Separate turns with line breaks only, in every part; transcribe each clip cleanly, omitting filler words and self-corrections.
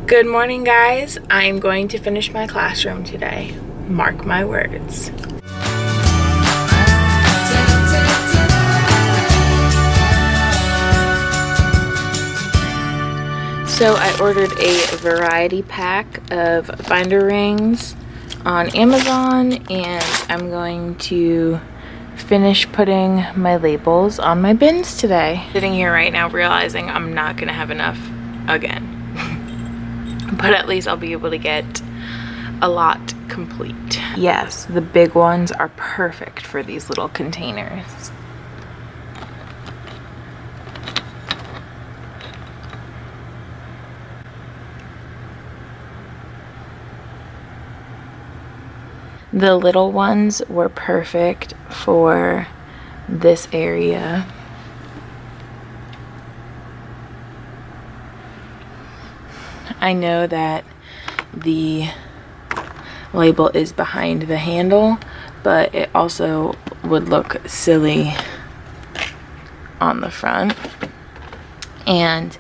Good morning, guys. I'm going to finish my classroom today. Mark my words. So I ordered a variety pack of binder rings on Amazon, and I'm going to finish putting my labels on my bins today. Sitting here right now realizing I'm not gonna have enough again. But at least I'll be able to get a lot complete. Yes, the big ones are perfect for these little containers. The little ones were perfect for this area. I know that the label is behind the handle, but it also would look silly on the front. And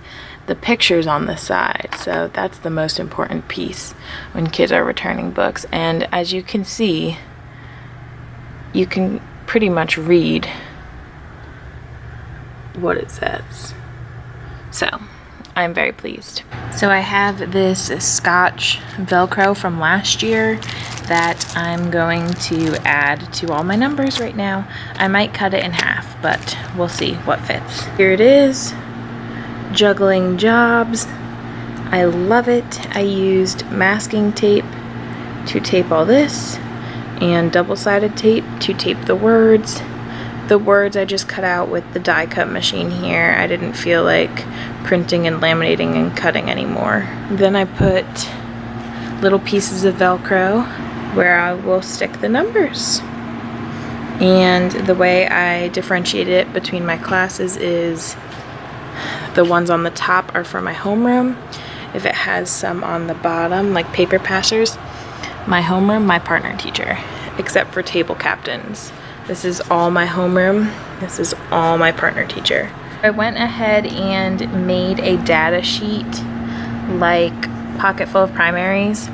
the picture's on the side, so that's the most important piece when kids are returning books. And as you can see, you can pretty much read what it says. So I'm very pleased. So I have this Scotch Velcro from last year that I'm going to add to all my numbers right now. I might cut it in half, but we'll see what fits. Here it is, Juggling Jobs. I love it. I used masking tape to tape all this and double-sided tape to tape the words. The words I just cut out with the die cut machine here. I didn't feel like printing and laminating and cutting anymore. Then I put little pieces of Velcro where I will stick the numbers. And the way I differentiate it between my classes is the ones on the top are for my homeroom. If it has some on the bottom, like paper passers, my homeroom, my partner teacher, except for table captains. This is all my homeroom. This is all my partner teacher. I went ahead and made a data sheet like Pocket Full of Primaries.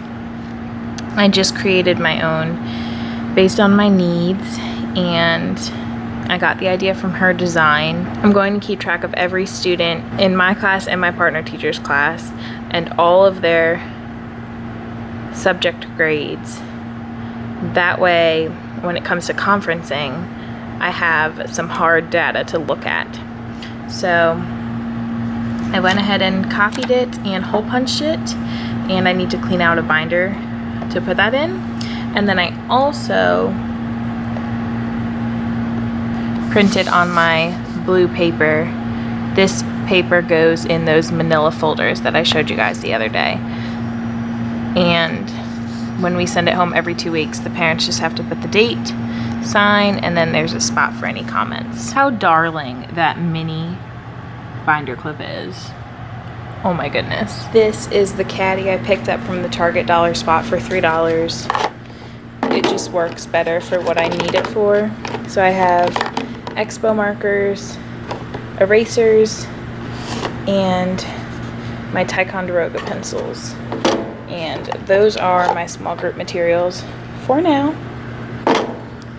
I just created my own based on my needs, and I got the idea from her design. I'm going to keep track of every student in my class and my partner teacher's class and all of their subject grades. That way, when it comes to conferencing, I have some hard data to look at. So I went ahead and copied it and hole punched it, and I need to clean out a binder to put that in. And then I also printed on my blue paper. This paper goes in those manila folders that I showed you guys the other day. And when we send it home every 2 weeks, the parents just have to put the date, sign, and then there's a spot for any comments. How darling that mini binder clip is. Oh my goodness. This is the caddy I picked up from the Target dollar spot for $3. It just works better for what I need it for. So I have Expo markers, erasers, and my Ticonderoga pencils. And those are my small group materials for now.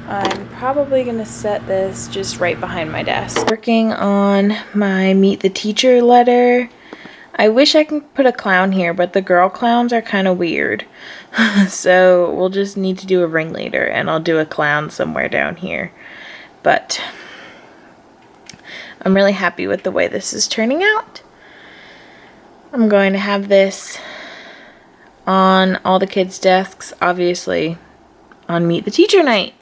I'm probably gonna set this just right behind my desk. Working on my Meet the Teacher letter. I wish I could put a clown here, but the girl clowns are kind of weird. So we'll just need to do a ringleader, and I'll do a clown somewhere down here. But I'm really happy with the way this is turning out. I'm going to have this on all the kids' desks, obviously on Meet the Teacher night.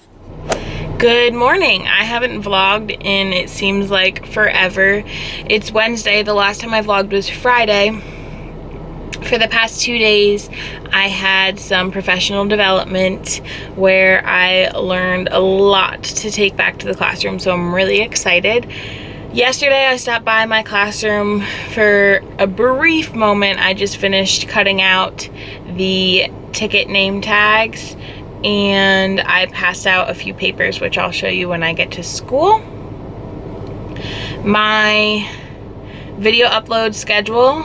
Good morning. I haven't vlogged in, it seems like, forever. It's Wednesday. The last time I vlogged was Friday. For the past 2 days, I had some professional development where I learned a lot to take back to the classroom, so I'm really excited. Yesterday, I stopped by my classroom for a brief moment. I just finished cutting out the ticket name tags, and I passed out a few papers, which I'll show you when I get to school. My video upload schedule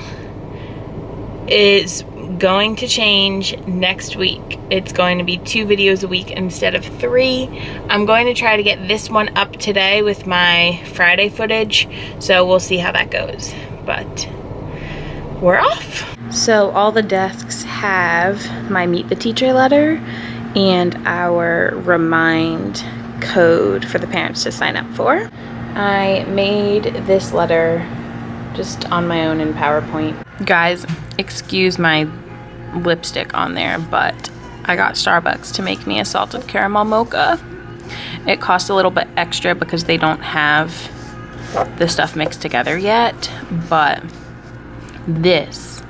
is going to change next week. It's going to be 2 videos a week instead of 3. I'm going to try to get this one up today with my Friday footage, so we'll see how that goes. But we're off. So all the desks have my Meet the Teacher letter and our remind code for the parents to sign up for. I made this letter just on my own in PowerPoint. Guys, excuse my lipstick on there, but I got Starbucks to make me a salted caramel mocha. It cost a little bit extra because they don't have the stuff mixed together yet, but this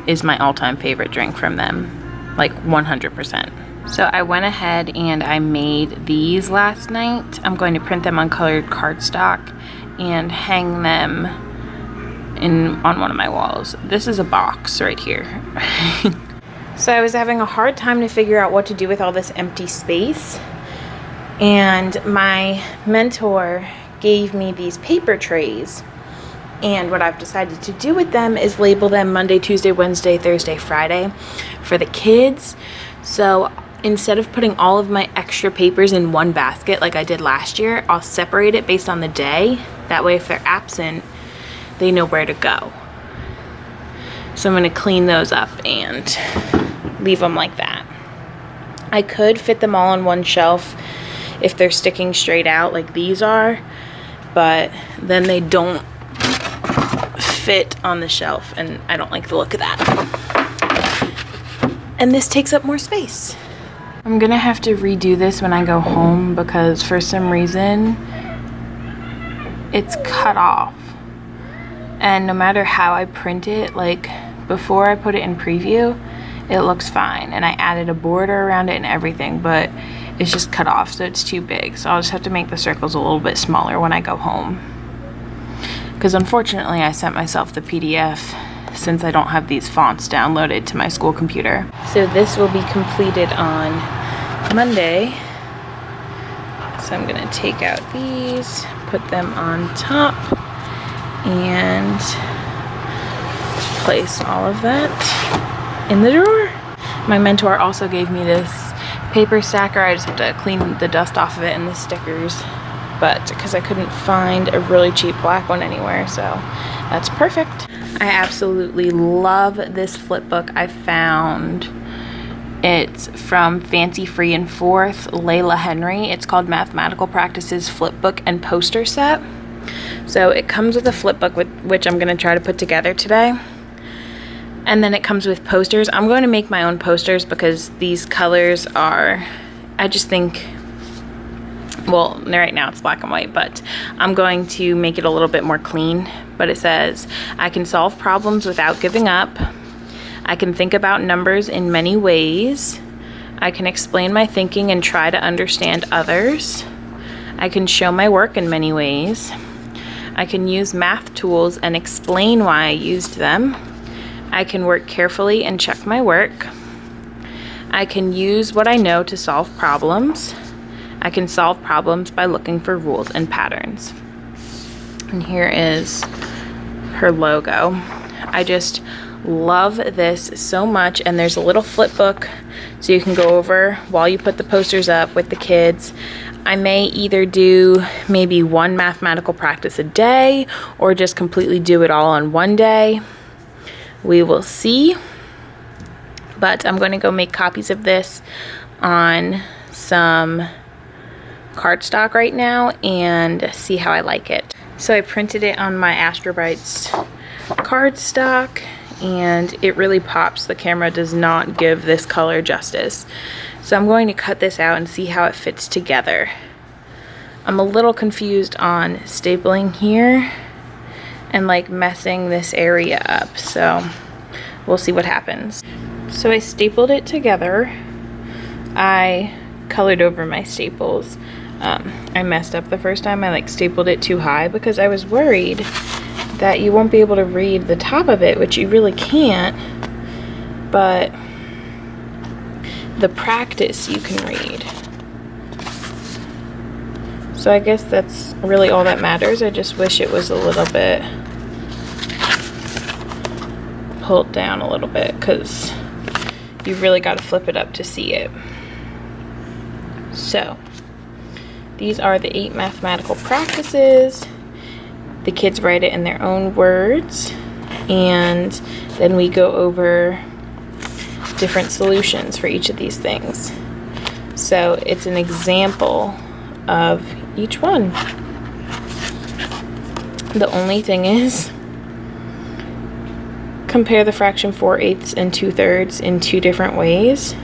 is my all-time favorite drink from them, like 100%. So I went ahead and I made these last night. I'm going to print them on colored cardstock and hang them on one of my walls. This is a box right here. So I was having a hard time to figure out what to do with all this empty space, and my mentor gave me these paper trays, and what I've decided to do with them is label them Monday, Tuesday, Wednesday, Thursday, Friday for the kids. So instead of putting all of my extra papers in one basket like I did last year, I'll separate it based on the day. That way if they're absent, they know where to go. So I'm going to clean those up and leave them like that. I could fit them all on one shelf if they're sticking straight out like these are, but then they don't fit on the shelf and I don't like the look of that. And this takes up more space. I'm gonna have to redo this when I go home because for some reason it's cut off. And no matter how I print it, like before I put it in preview, it looks fine. And I added a border around it and everything, but it's just cut off, so it's too big. So I'll just have to make the circles a little bit smaller when I go home. Because unfortunately I sent myself the PDF since I don't have these fonts downloaded to my school computer. So this will be completed on Monday. So I'm gonna take out these, put them on top, and place all of that in the drawer. My mentor also gave me this paper stacker. I just have to clean the dust off of it and the stickers, but because I couldn't find a really cheap black one anywhere, so that's perfect. I absolutely love this flip book I found. It's from Fancy Free and Fourth, Layla Henry. It's called Mathematical Practices Flip Book and Poster Set. So it comes with a flip book, which I'm going to try to put together today. And then it comes with posters. I'm going to make my own posters because these colors are, I just think, well, right now it's black and white, but I'm going to make it a little bit more clean. But it says, I can solve problems without giving up. I can think about numbers in many ways. I can explain my thinking and try to understand others. I can show my work in many ways. I can use math tools and explain why I used them. I can work carefully and check my work. I can use what I know to solve problems. I can solve problems by looking for rules and patterns. And here is her logo. I just love this so much, and there's a little flip book so you can go over while you put the posters up with the kids. I may either do maybe one mathematical practice a day or just completely do it all on one day. We will see. But I'm going to go make copies of this on some cardstock right now and see how I like it. So I printed it on my Astrobites cardstock, and it really pops. The camera does not give this color justice. So I'm going to cut this out and see how it fits together. I'm a little confused on stapling here and like messing this area up, so we'll see what happens. So I stapled it together. I colored over my staples. I messed up the first time. I like stapled it too high because I was worried that you won't be able to read the top of it, which you really can't, but the practice you can read. So I guess that's really all that matters. I just wish it was a little bit pulled down a little bit because you really got to flip it up to see it. So these are the 8 mathematical practices. The kids write it in their own words, and then we go over different solutions for each of these things. So it's an example of each one. The only thing is, compare the fraction 4/8 and 2/3 in 2 different ways.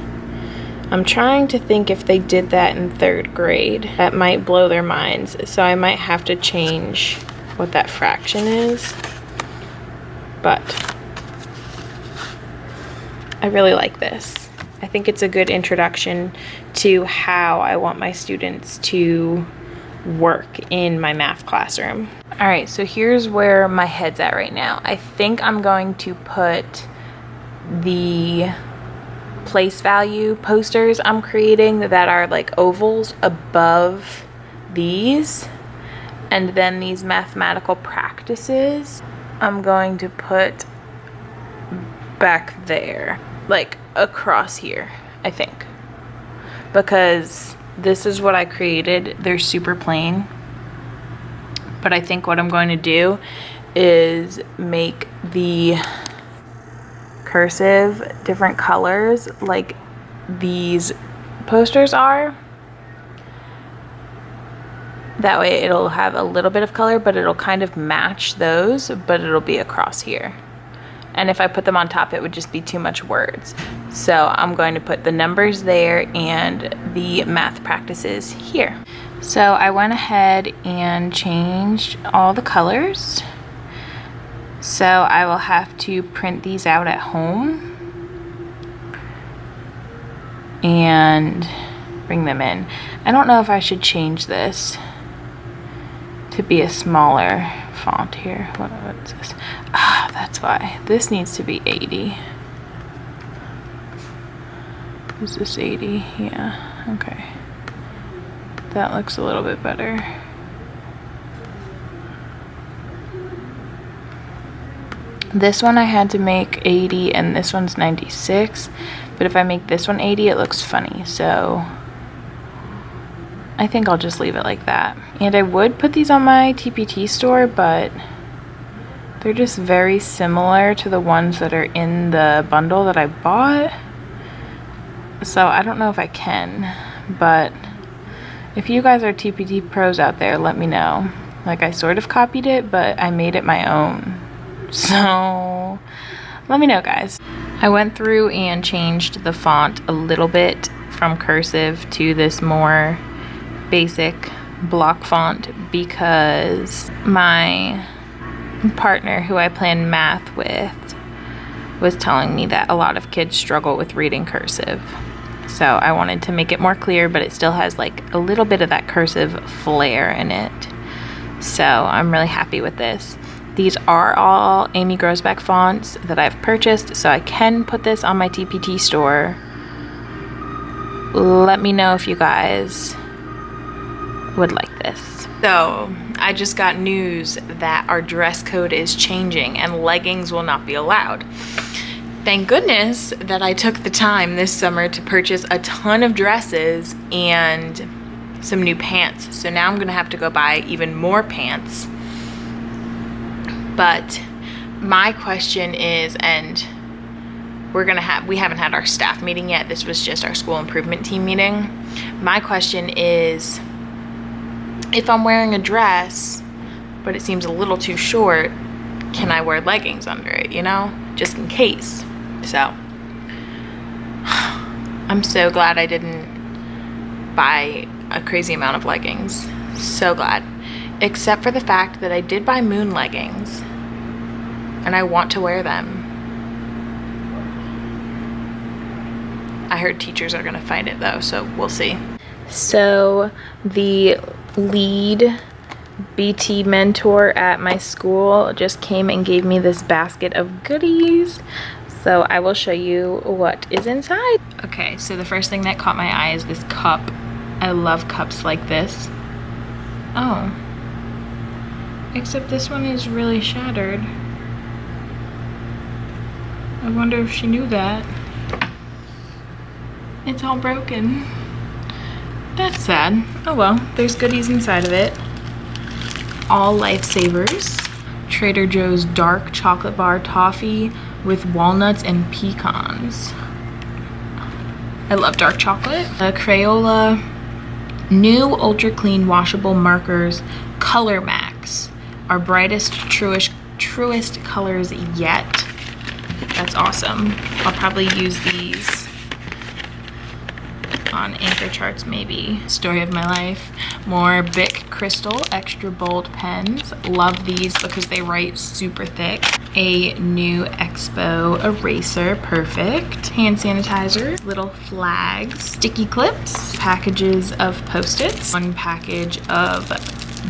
I'm trying to think if they did that in 3rd grade. That might blow their minds, so I might have to change what that fraction is. But I really like this. I think it's a good introduction to how I want my students to work in my math classroom. All right, so here's where my head's at right now. I think I'm going to put the place value posters I'm creating that are like ovals above these, and then these mathematical practices I'm going to put back there, like across here, I think, because this is what I created. They're super plain, but I think what I'm going to do is make the cursive different colors like these posters are. That way it'll have a little bit of color, but it'll kind of match those, but it'll be across here. And if I put them on top, it would just be too much words. So I'm going to put the numbers there and the math practices here. So I went ahead and changed all the colors. So I will have to print these out at home and bring them in. I don't know if I should change this to be a smaller font here. What's this? Ah, that's why. This needs to be 80. Is this 80? Yeah, okay. That looks a little bit better. This one I had to make 80 and this one's 96. But if I make this one 80, it looks funny. So I think I'll just leave it like that. And I would put these on my TPT store, but they're just very similar to the ones that are in the bundle that I bought. So I don't know if I can, but if you guys are TPT pros out there, let me know. Like, I sort of copied it, but I made it my own. So let me know, guys. I went through and changed the font a little bit from cursive to this more basic block font because my partner who I plan math with was telling me that a lot of kids struggle with reading cursive. So I wanted to make it more clear, but it still has like a little bit of that cursive flair in it. So I'm really happy with this. These are all Amy Grosbeck fonts that I've purchased, so I can put this on my TPT store. Let me know if you guys would like this. So I just got news that our dress code is changing and leggings will not be allowed. Thank goodness that I took the time this summer to purchase a ton of dresses and some new pants. So now I'm gonna have to go buy even more pants. But my question is, and we haven't had our staff meeting yet. This was just our school improvement team meeting. My question is, if I'm wearing a dress, but it seems a little too short, can I wear leggings under it, you know? Just in case. So, I'm so glad I didn't buy a crazy amount of leggings. So glad. Except for the fact that I did buy moon leggings. And I want to wear them. I heard teachers are gonna fight it though, so we'll see. So the lead BT mentor at my school just came and gave me this basket of goodies. So I will show you what is inside. Okay, so the first thing that caught my eye is this cup. I love cups like this. Oh, except this one is really shattered. I wonder if she knew that. It's all broken. That's sad. Oh well, there's goodies inside of it. All Lifesavers. Trader Joe's dark chocolate bar toffee with walnuts and pecans. I love dark chocolate. Crayola new ultra clean washable markers, Color Max. Our brightest, truest colors yet. That's awesome. I'll probably use these on anchor charts maybe. Story of my life. More Bic Crystal extra bold pens. Love these because they write super thick. A new Expo eraser, perfect. Hand sanitizer, little flags, sticky clips, packages of Post-its, one package of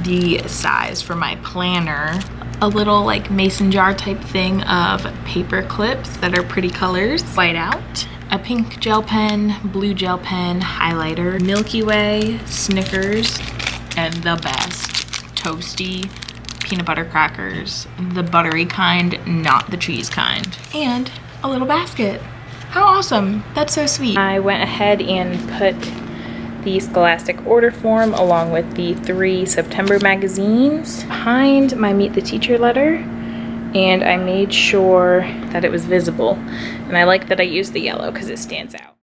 the size for my planner, a little like mason jar type thing of paper clips that are pretty colors, white out, a pink gel pen, blue gel pen, highlighter, Milky Way, Snickers, and the best, Toasty peanut butter crackers, the buttery kind, not the cheese kind, and a little basket. How awesome. That's so sweet. I went ahead and put the Scholastic order form along with the 3 September magazines behind my Meet the Teacher letter, and I made sure that it was visible. And I like that I used the yellow because it stands out.